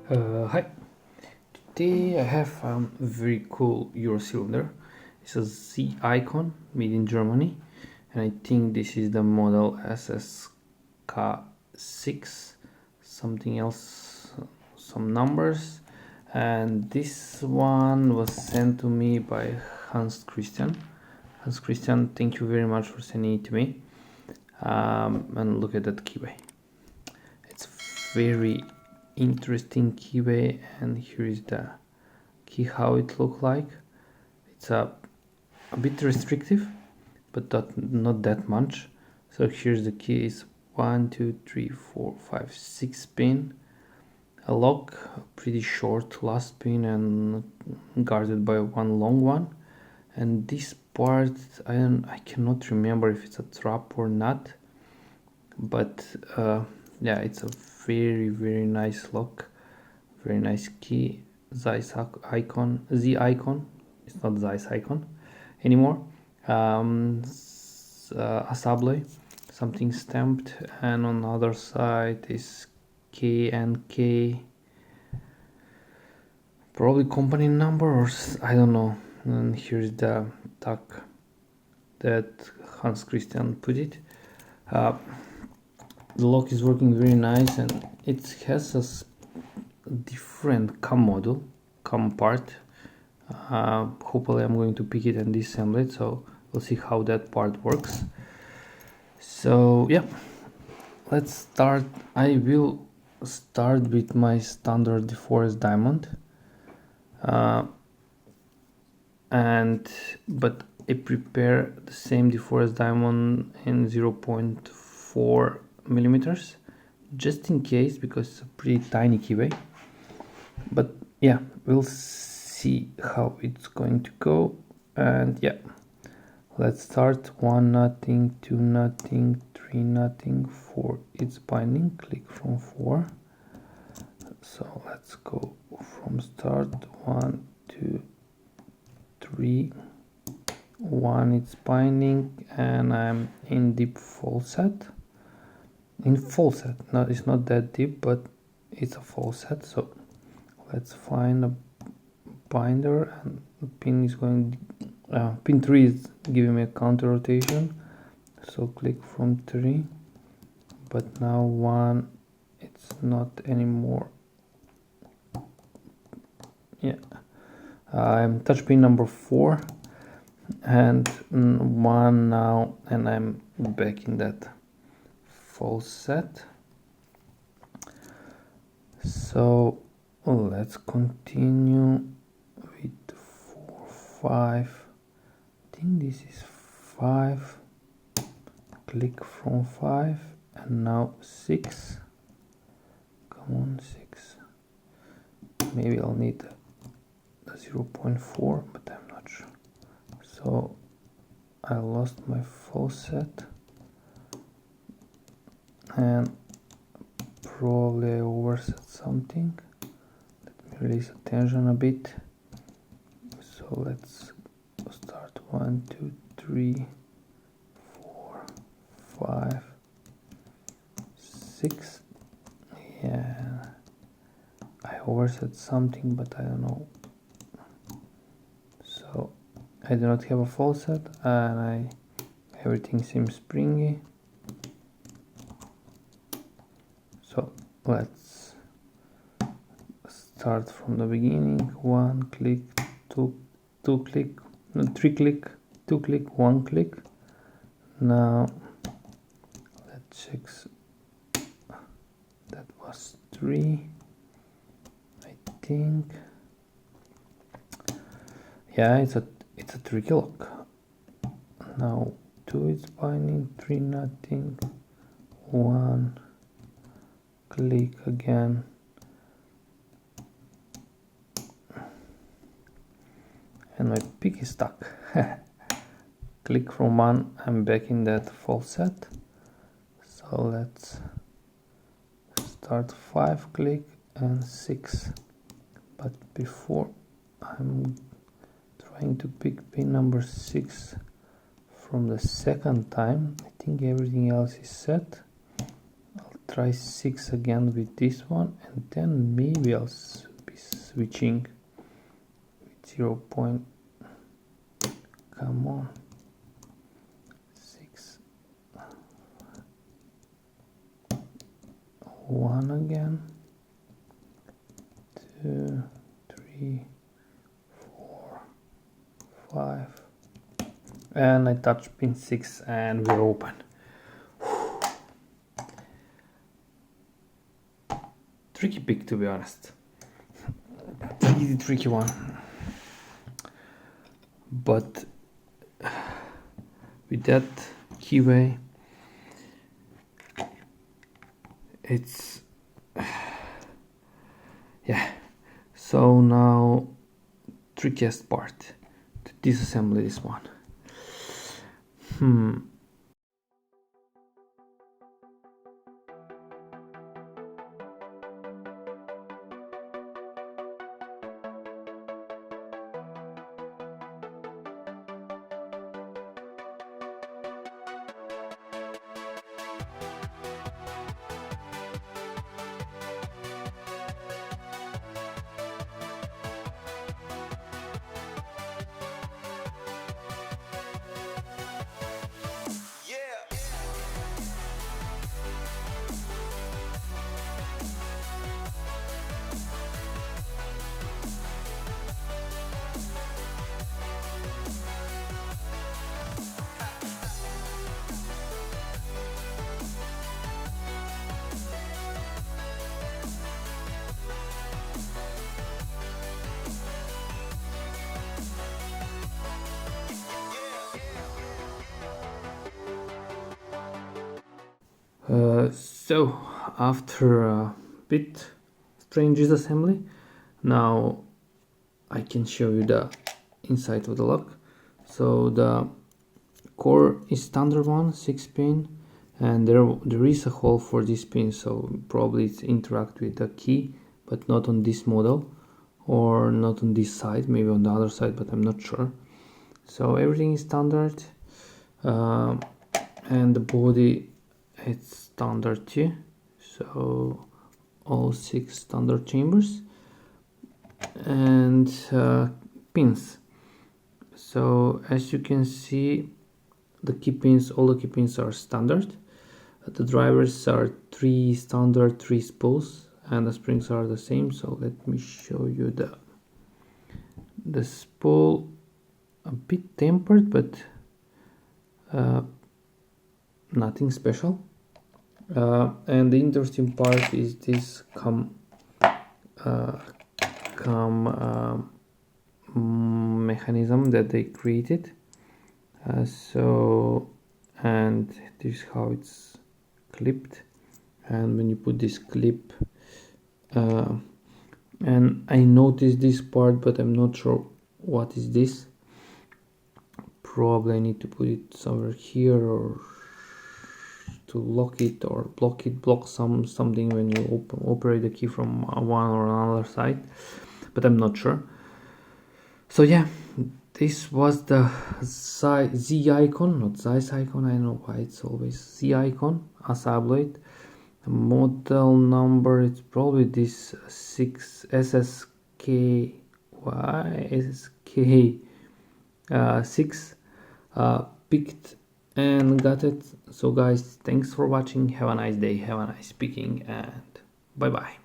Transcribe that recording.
Hi, today I have a very cool Euro cylinder. It's a ZI Ikon made in Germany, and I think this is the model SSK6, something else, some numbers, and this one was sent to me by Hans Christian. Hans Christian, thank you very much for sending it to me. And look at that keyway. It's very interesting keyway, and here is the key how it look like. It's a bit restrictive, but not that much. So here's the key: is 1 2 3 4 5 6 pin, a lock, a pretty short last pin and guarded by one long one. And this part I cannot remember if it's a trap or not, but yeah, it's a very nice lock, very nice key. ZI Ikon, it's not ZI Ikon anymore. Assembly, something stamped, and on the other side is K&K, probably company number, or I don't know. And here's the tag that Hans Christian put it. The lock is working very nice, and it has a different cam part. Hopefully I'm going to pick it and disassemble it, so we'll see how that part works. So yeah, let's start. I will start with my standard deforest diamond, but I prepare the same deforest diamond in 0.4 millimeters just in case, because it's a pretty tiny keyway. But yeah, we'll see how it's going to go. And yeah, let's start. 1 nothing, 2 nothing, 3 nothing, 4 it's binding. Click from 4. So let's go from start. 1 2 3 1 it's binding, and I'm in deep faucet. No, it's not that deep, but it's a faucet. So let's find a binder, and the pin is going pin 3 is giving me a counter rotation, so click from 3. But now 1 it's not anymore. Yeah, I'm touch pin number 4 and 1 now, and I'm back in that faucet. So let's continue with 4 5. I think this is 5. Click from 5, and now 6. Come on, 6. Maybe I'll need the 0.4, but I'm not sure. So I lost my faucet, and probably I overset something. Let me release the tension a bit. So let's start. 1 2 3 4 5 6. Yeah, I overset something, but I don't know. So I do not have a faucet, and everything seems springy. So let's start from the beginning. 1 click, 2 click, no, 3 click, 2 click, 1 click. Now let's check. That was 3, I think. Yeah, it's a tricky lock. Now 2 is binding, 3 nothing, 1 click again, and my pick is stuck. Click from 1, I'm back in that faucet. So let's start 5 click and 6. But before, I'm trying to pick pin number 6 from the second time. I think everything else is set. I'll try 6 again with this one, and then maybe I'll be switching with 0. Come on, 6, 1 again, 2, 3, 4, 5, and I touch pin 6 and we're open. Tricky pick, to be honest. Really tricky one. But with that keyway, it's yeah. So now trickiest part, to disassemble this one. So after a bit strange disassembly, now I can show you the inside of the lock. So the core is standard one, 6 pin, and there is a hole for this pin, so probably it's interact with the key, but not on this model, or not on this side, maybe on the other side, but I'm not sure. So everything is standard, and the body, it's standard too, so all 6 standard chambers, and pins. So as you can see, the key pins, all the key pins are standard. The drivers are 3 standard, 3 spools, and the springs are the same. So let me show you the spool, a bit tempered, but nothing special. And the interesting part is this mechanism that they created. So, and this is how it's clipped, and when you put this clip, and I noticed this part, but I'm not sure what is this. Probably I need to put it somewhere here, or to lock it or block something when you operate the key from one or another side, but I'm not sure. So yeah, this was the ZI Ikon, not ZI Ikon, I don't know why it's always ZI Ikon SSK6. Model number, it's probably this 6 SSK6, picked and got it. So guys, thanks for watching, have a nice day, have a nice picking, and bye bye.